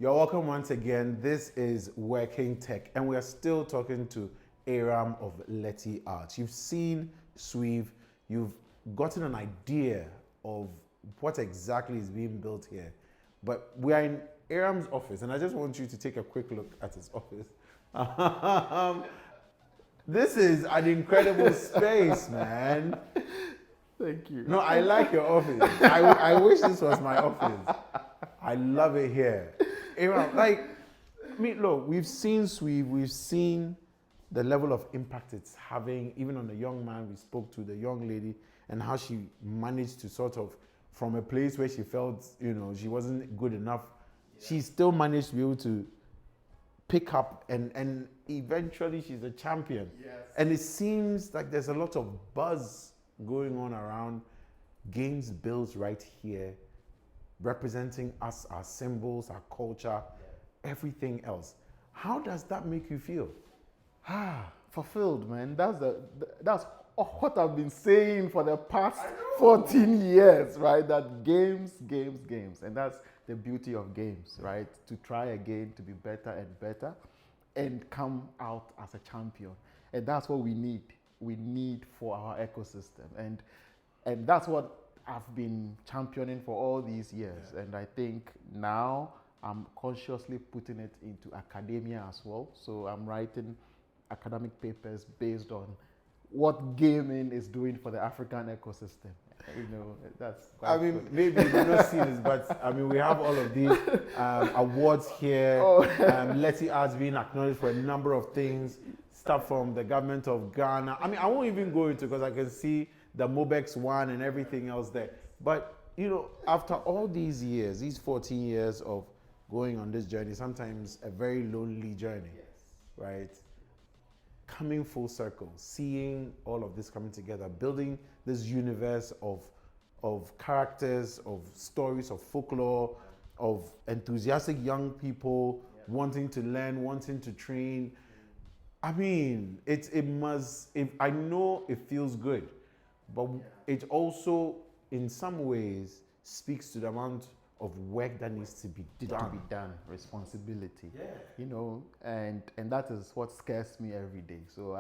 You're welcome once again. This is Working Tech, and we are still talking to Eyram of Leti Arts. You've seen Sweeve, you've gotten an idea of what exactly is being built here. But we are in Eyram's office, and I just want you to take a quick look at his office. This is an incredible space, man. Thank you. No, I like your office. I wish this was my office. I love it here. Eyram, look, we've seen Sweeve, we've seen the level of impact it's having, even on the young man we spoke to, the young lady, and how she managed to sort of, from a place where she felt, she wasn't good enough, she still managed to be able to pick up and eventually she's a champion. Yes. And it seems like there's a lot of buzz going on around games built right here, representing us, our symbols, our culture, everything else. How does that make you feel? Fulfilled, man. That's what I've been saying for the past 14 years, right? That games, and that's the beauty of games, right? To try again, to be better and better, and come out as a champion. And that's what we need. We need for our ecosystem, and that's what I've been championing for all these years. Yeah. And I think now I'm consciously putting it into academia as well. So I'm writing academic papers based on what gaming is doing for the African ecosystem. That's quite good. Maybe you've not seen this, but we have all of these awards here. Leti Arts being acknowledged for a number of things, stuff from the government of Ghana. I won't even go into, because I can see the Mobex one and everything else there. But, after all these years, these 14 years of going on this journey, sometimes a very lonely journey, right? Coming full circle, seeing all of this coming together, building this universe of characters, of stories, of folklore, of enthusiastic young people wanting to learn, wanting to train. I know it feels good, but it also, in some ways, speaks to the amount of work that needs to be done. Responsibility. And that is what scares me every day. So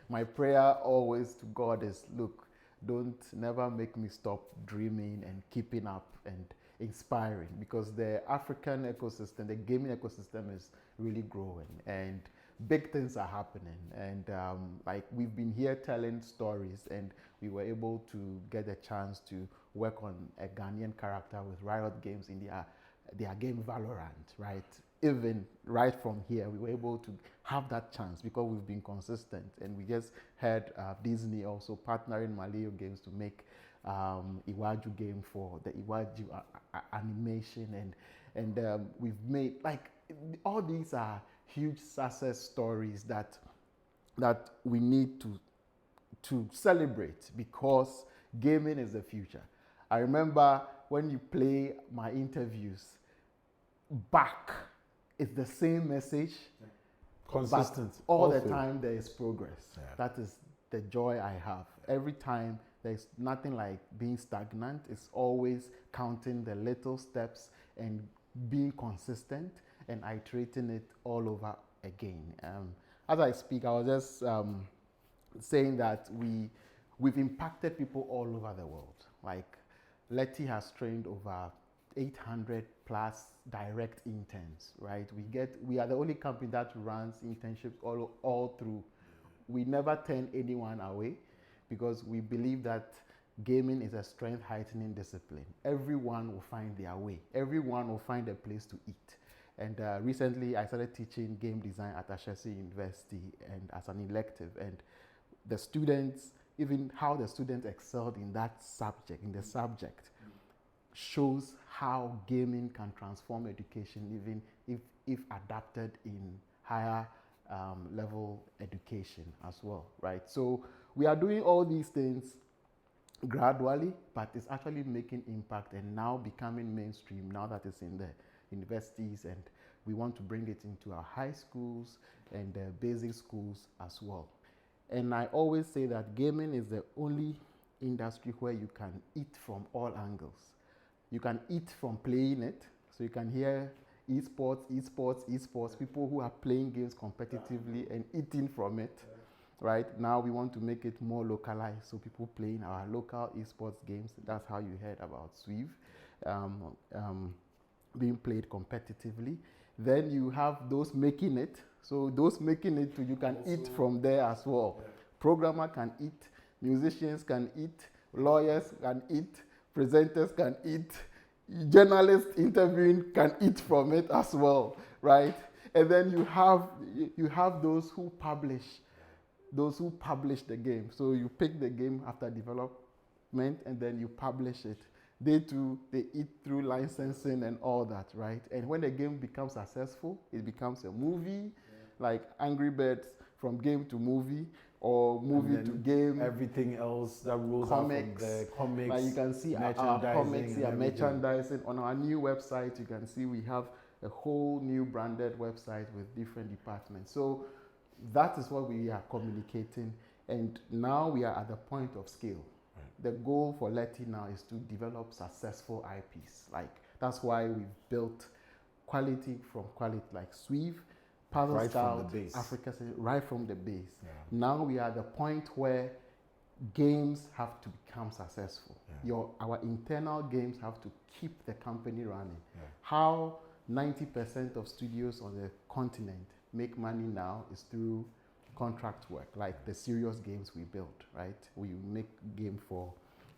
my prayer always to God is, look, never make me stop dreaming and keeping up and inspiring, because the African ecosystem, the gaming ecosystem, is really growing and big things are happening. And we've been here telling stories, and we were able to get a chance to work on a Ghanaian character with Riot Games in their game Valorant, right? Even right from here, we were able to have that chance because we've been consistent. And we just had Disney also partnering Maleo Games to make Iwaju game for the Iwaju animation. And we've made, all these are huge success stories that we need to celebrate, because gaming is the future. I remember when you play my interviews back, it's the same message. Consistent. But all the time there is progress. Yeah. That is the joy I have. Every time there's nothing like being stagnant. It's always counting the little steps and being consistent and iterating it all over again. As I speak, I was just saying that we've impacted people all over the world. Like, Leti has trained over 800 plus direct interns, right? We are the only company that runs internships all through. We never turn anyone away, because we believe that gaming is a strength heightening discipline. Everyone will find their way. Everyone will find a place to eat. And recently I started teaching game design at Ashesi University, and as an elective, and the students, even how the students excelled in that subject, shows how gaming can transform education, even if adapted in higher level education as well, right? So we are doing all these things gradually, but it's actually making impact and now becoming mainstream now that it's in the universities, and we want to bring it into our high schools and basic schools as well. And I always say that gaming is the only industry where you can eat from all angles. You can eat from playing it, so you can hear esports, people who are playing games competitively and eating from it. Right now, we want to make it more localized, so people playing our local esports games. That's how you heard about Swive being played competitively. Then you have those making it. So those making it, you can also eat from there as well. Yeah. Programmer can eat, musicians can eat, lawyers can eat, presenters can eat, journalists interviewing can eat from it as well, right? And then you have those who publish the game. So you pick the game after development and then you publish it. They too, they eat through licensing and all that, right? And when the game becomes successful, it becomes a movie, like Angry Birds, from game to movie, or movie to game. Everything else that rolls out from the comics. Like you can see our comics, merchandising. On our new website, you can see we have a whole new branded website with different departments. So that is what we are communicating, and now we are at the point of scale. Right. The goal for Leti now is to develop successful IPs. Like that's why we've built quality from quality, like Swive, Puzzle right Scout, from the base. Africa, right from the base. Yeah. Now we are at the point where games have to become successful. Yeah. Our internal games have to keep the company running. Yeah. How 90% of studios on the continent make money now is through contract work, like the serious games we build, right? We make game for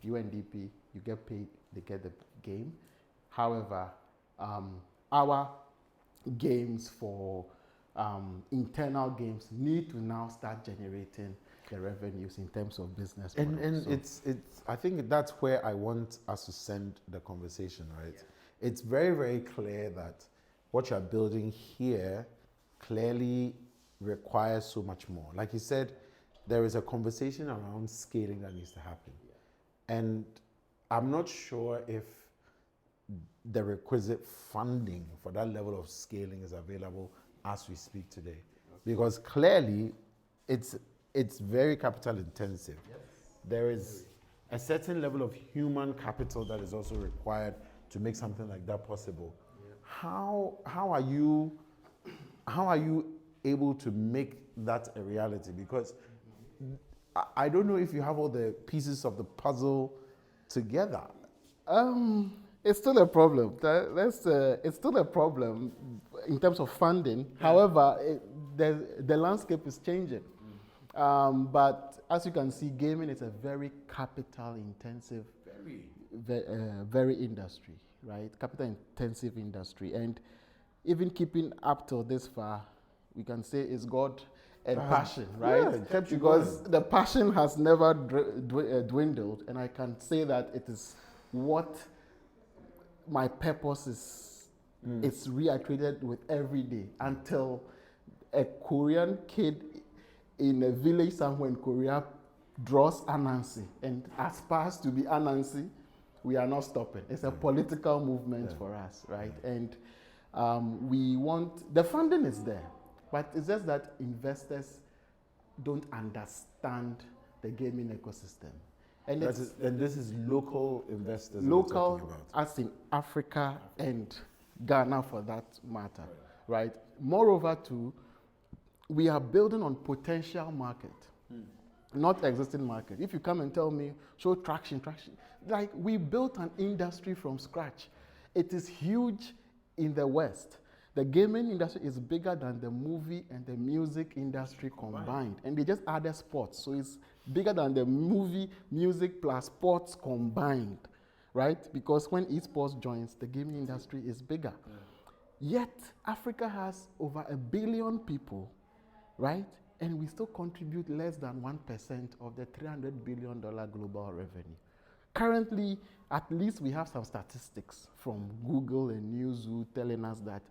UNDP, you get paid, they get the game. However, our games for internal games need to now start generating the revenues in terms of business models. And so it's I think that's where I want us to send the conversation, right? Yeah. It's very, very clear that what you're building here clearly requires so much more. Like you said, there is a conversation around scaling that needs to happen. Yeah. And I'm not sure if the requisite funding for that level of scaling is available as we speak today. Okay. Because clearly it's very capital intensive. Yes. There is a certain level of human capital that is also required to make something like that possible. Yeah. How are you able to make that a reality? Because I don't know if you have all the pieces of the puzzle together. It's still a problem. It's still a problem in terms of funding. Yeah. However, the landscape is changing. But as you can see, gaming is a very capital-intensive, very industry, right? Capital-intensive industry, and even keeping up till this far, we can say is God and passion, right? Yeah, because the passion has never dwindled, and I can say that it is what my purpose is. It's reiterated with every day until a Korean kid in a village somewhere in Korea draws Anansi and aspires to be Anansi. We are not stopping. It's a political movement for us, right? And we want, the funding is there, but it's just that investors don't understand the gaming ecosystem. And this is local investors. Local, as in Africa and Ghana for that matter, right? Moreover, too, we are building on potential market, not existing market. If you come and tell me, show traction, like we built an industry from scratch. It is huge in the West. The gaming industry is bigger than the movie and the music industry combined. And they just added sports. So it's bigger than the movie, music plus sports combined, right? Because when esports joins, the gaming industry is bigger. Yeah. Yet, Africa has over 1 billion people, right? And we still contribute less than 1% of the $300 billion global revenue. Currently, at least we have some statistics from Google and Newzoo telling us that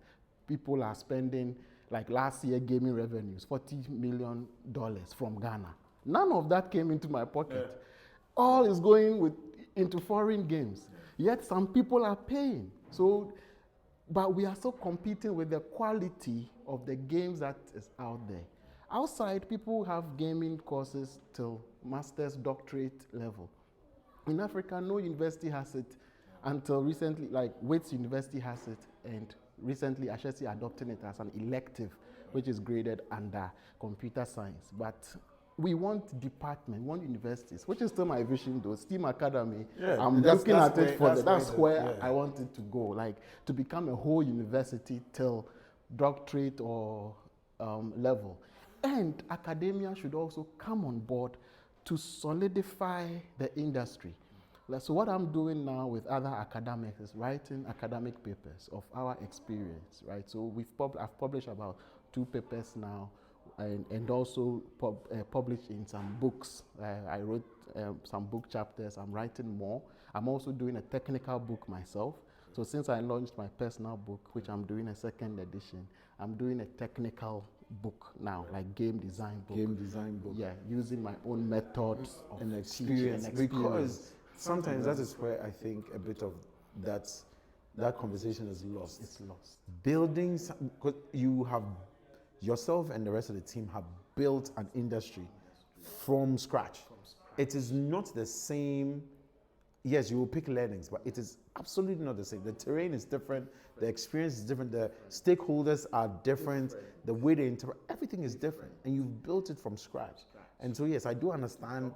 people are spending, like last year, gaming revenues, $40 million from Ghana. None of that came into my pocket. Yeah. All is going into foreign games. Yeah. Yet some people are paying. So, but we are still competing with the quality of the games that is out there. Outside, people have gaming courses till master's, doctorate level. In Africa, no university has it until recently, like Wits University has it, and recently actually adopting it as an elective, which is graded under computer science. But we want department, we want universities, which is still my vision though. STEAM Academy, I'm looking at it for that's where I want it to go, like to become a whole university till doctorate or level. And academia should also come on board to solidify the industry. So what I'm doing now with other academics is writing academic papers of our experience, right? So I've published about 2 papers now, and also published in some books. I wrote some book chapters. I'm writing more. I'm also doing a technical book myself. So since I launched my personal book, which I'm doing a 2nd edition, I'm doing a technical book now, like game design book. Game design book. Yeah, using my own methods and experience. Because sometimes that is where I think a bit of that conversation is lost. It's lost. Buildings, because you have yourself and the rest of the team have built an industry from scratch. It is not the same. Yes, you will pick learnings, but it is absolutely not the same. The terrain is different, the experience is different, the stakeholders are different, the way they interact, everything is different, and you've built it from scratch. And so, yes, I do understand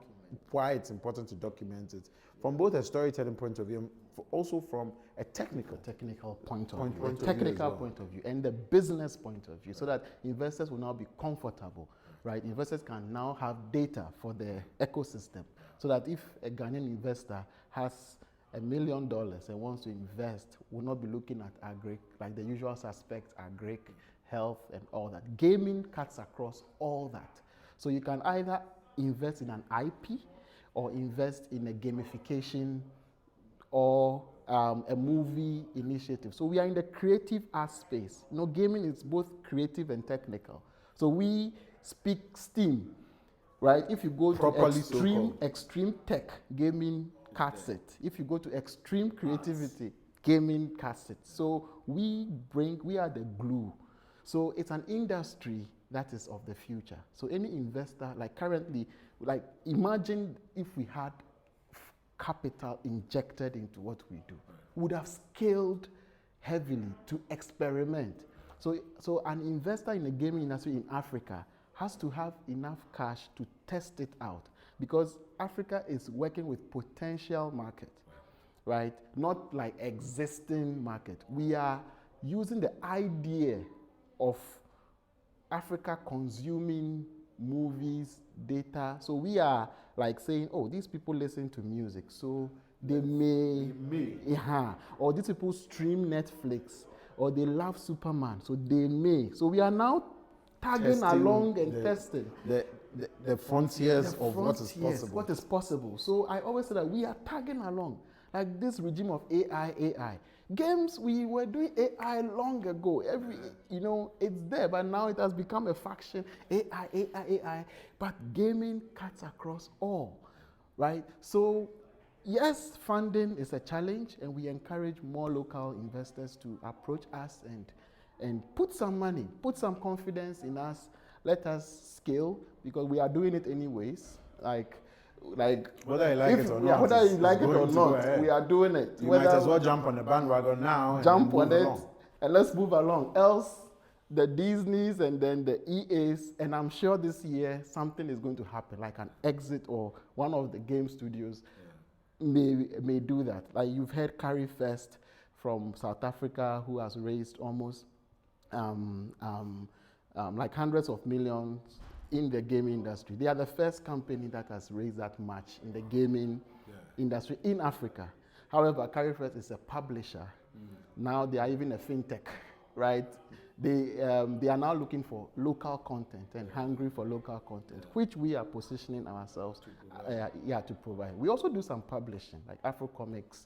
why it's important to document it from both a storytelling point of view, also from a technical point of view, and the business point of view, so that investors will now be comfortable, right? Investors can now have data for their ecosystem, so that if a Ghanaian investor has $1 million and wants to invest, will not be looking at agri, like the usual suspects, agri, health, and all that. Gaming cuts across all that. So you can either invest in an IP or invest in a gamification or a movie initiative. So we are in the creative art space. You know, gaming is both creative and technical. So we speak STEAM, right? If you go to extreme tech, gaming cuts it. If you go to extreme creativity, gaming cuts it. So we are the glue. So it's an industry that is of the future. So any investor, like currently, like imagine if we had capital injected into what we do, we would have scaled heavily to experiment. So an investor in the gaming industry in Africa has to have enough cash to test it out, because Africa is working with potential market, right? Not like existing market. We are using the idea of Africa consuming movies, data. So we are like saying, oh, these people listen to music, so they may. Or these people stream Netflix, or they love Superman, so they may. So we are now tagging along and testing the frontiers of what is possible. What is possible. So I always say that we are tagging along, like this regime of AI. Games, we were doing AI long ago. It's there, but now it has become a faction. AI. But gaming cuts across all, right? So yes, funding is a challenge, and we encourage more local investors to approach us and put some money, put some confidence in us. Let us scale, because we are doing it anyways. Like whether you like it or not. Whether you like it or not, we are doing it. You might as well jump on the bandwagon now. Jump on it and let's move along. Else, the Disneys and then the EAs, and I'm sure this year something is going to happen, like an exit, or one of the game studios may do that. Like you've heard Carry First from South Africa, who has raised almost like hundreds of millions in the gaming industry. They are the first company that has raised that much in the gaming industry in Africa. However, Carry First is a publisher. Now they are even a fintech, right? They are now looking for local content and hungry for local content, which we are positioning ourselves to provide. We also do some publishing, like Afro Comics,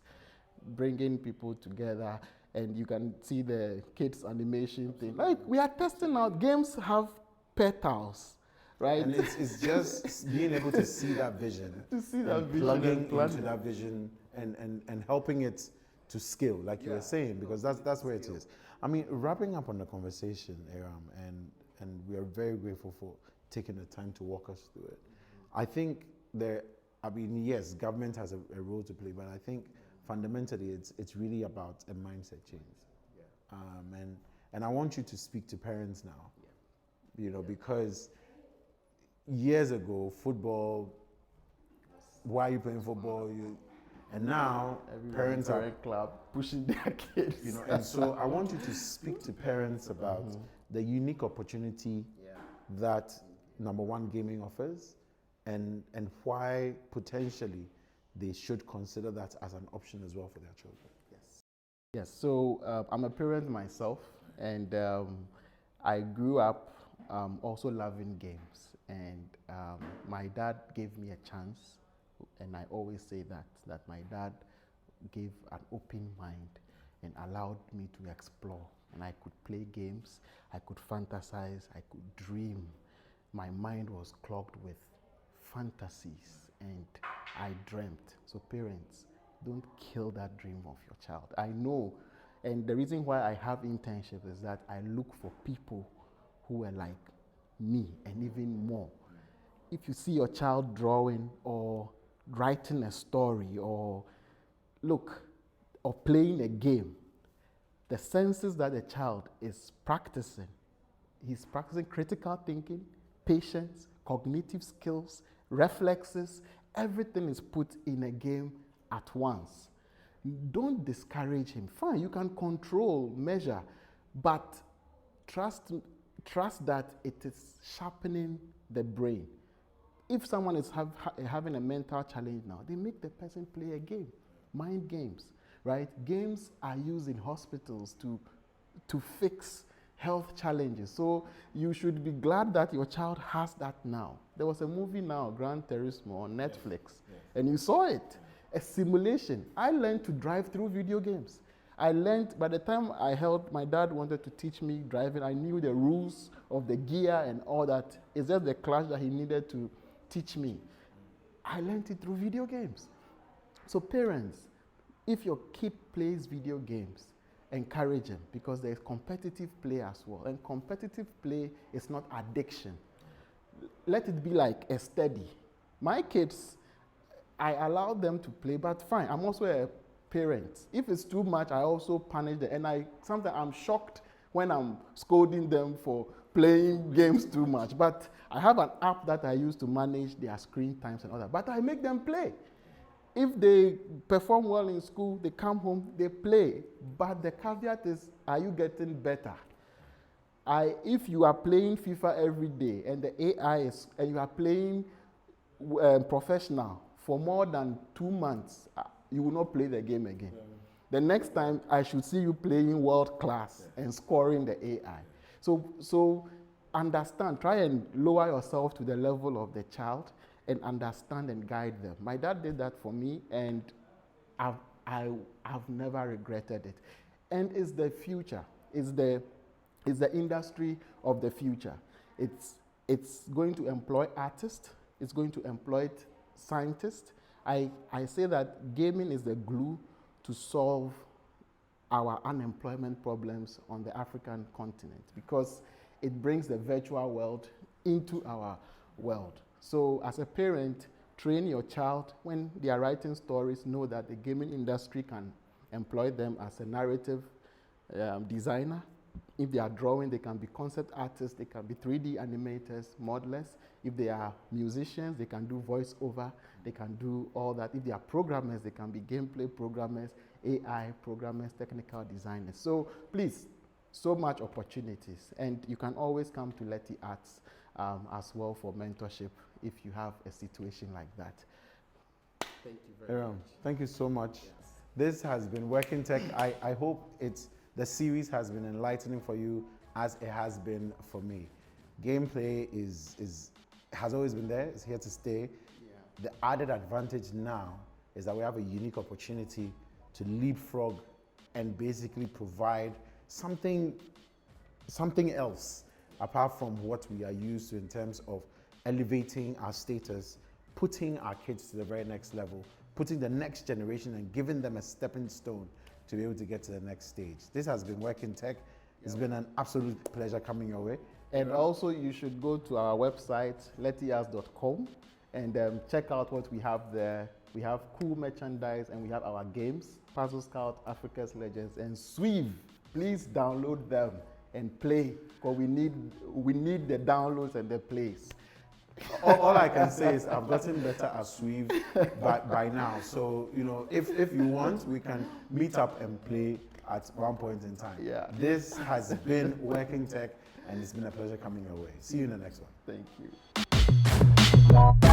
bringing people together, and you can see the kids animation thing. Like we are testing out. Games have petals, right? And it's just being able to see that vision, plugging into that vision, and helping it to scale, like you were saying, because that's where it is. I mean, wrapping up on the conversation, Eyram, and we are very grateful for taking the time to walk us through it. I think yes, government has a role to play, but I think fundamentally it's really about a mindset change. And I want you to speak to parents now, you know, because years ago, football, why are you playing football? And now parents are club pushing their kids. You know, and so I want you to speak to parents about the unique opportunity that number one, gaming offers, and why potentially they should consider that as an option as well for their children. Yes, so I'm a parent myself, and I grew up also loving games, and my dad gave me a chance, and I always say that my dad gave an open mind and allowed me to explore, and I could play games, I could fantasize, I could dream. My mind was clogged with fantasies, and I dreamt. So parents, don't kill that dream of your child. I know, and the reason why I have internship is that I look for people who are like me and even more. If you see your child drawing or writing a story or playing a game, the senses that the child is practicing, he's practicing critical thinking, patience, cognitive skills, reflexes, everything is put in a game at once. Don't discourage him. Fine, you can control, measure, but trust that it is sharpening the brain. If someone is having a mental challenge now, they make the person play a game, mind games, right? Games are used in hospitals to fix health challenges. So you should be glad that your child has that now. There was a movie now, Gran Turismo, on Netflix, and you saw it, a simulation. I learned to drive through video games. I learned, by the time my dad wanted to teach me driving, I knew the rules of the gear and all that. It's just the clutch that he needed to teach me. I learned it through video games. So parents, if your kid plays video games, encourage him, because there's competitive play as well. And competitive play is not addiction. Let it be like a study. My kids, I allow them to play, but fine, I'm also a parent. If it's too much, I also punish them. And sometimes I'm shocked when I'm scolding them for playing games too much. But I have an app that I use to manage their screen times and all that. But I make them play. If they perform well in school, they come home, they play. But the caveat is, are you getting better? If you are playing FIFA every day and the AI is, and you are playing professional for more than 2 months, you will not play the game again. The next time, I should see you playing world class and scoring the AI. So understand, try and lower yourself to the level of the child and understand and guide them. My dad did that for me, and I've never regretted it. And it's the future. It's the industry of the future. It's going to employ artists. It's going to employ scientists. I say that gaming is the glue to solve our unemployment problems on the African continent, because it brings the virtual world into our world. So as a parent, train your child. When they are writing stories, know that the gaming industry can employ them as a narrative designer. If they are drawing, they can be concept artists, they can be 3D animators, modelers. If they are musicians, they can do voiceover, they can do all that. If they are programmers, they can be gameplay programmers, AI programmers, technical designers. So please, so much opportunities. And you can always come to Leti Arts as well for mentorship if you have a situation like that. Thank you very much. Thank you so much. Yes. This has been Working Tech. I hope the series has been enlightening for you as it has been for me. Gameplay has always been there. It's here to stay. Yeah. The added advantage now is that we have a unique opportunity to leapfrog and basically provide something else apart from what we are used to in terms of elevating our status, putting our kids to the very next level, putting the next generation and giving them a stepping stone to be able to get to the next stage. This has been Working Tech. It's been an absolute pleasure coming your way. And also you should go to our website, letiarts.com, and check out what we have there. We have cool merchandise and we have our games, Puzzle Scout, Africa's Legends, and Sweeve. please download them and play, because we need the downloads and the plays. All I can say is I've gotten better at Swift by now. So, you know, if you want, we can meet up and play at one point in time. Yeah. This has been Working Tech, and it's been a pleasure coming your way. See you in the next one. Thank you.